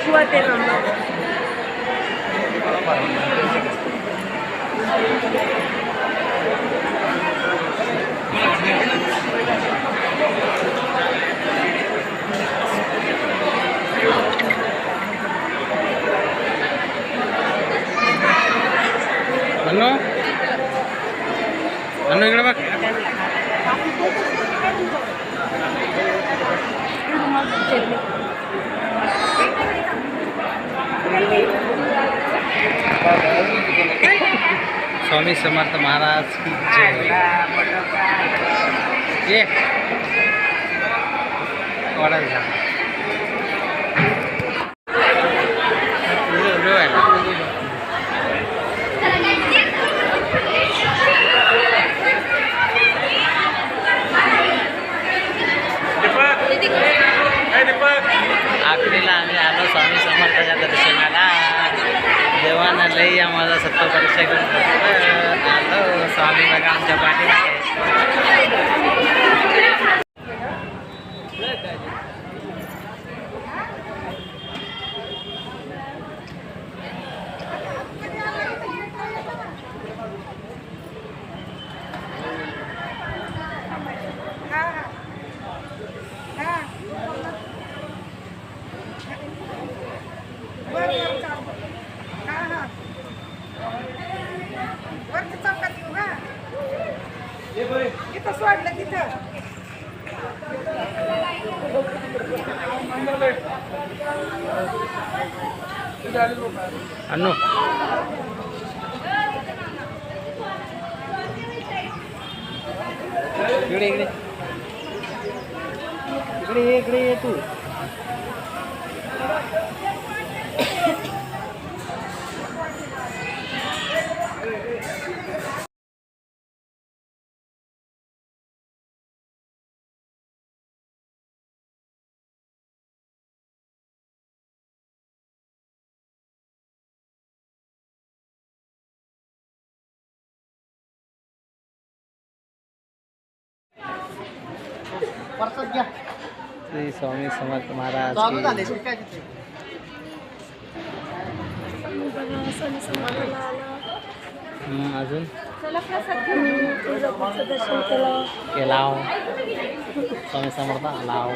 कुवते number अनु अनु इकडे बघ स्वामी समर्थ महाराज की जय ये वाढायला जा आखरीला आम्ही आलो स्वामी समर्थाच्या दर्शनाला. देवानं लई आम्हाला सत्व परीक्षा करून आलो. स्वामी बघा आमच्या पाठीमागे. तिथं सोडलं तिथं अनु इकडे इकडे इकडे इकडे ये तू. श्री स्वामी समर्थ महाराज अजून केला स्वामी समर्थ लाव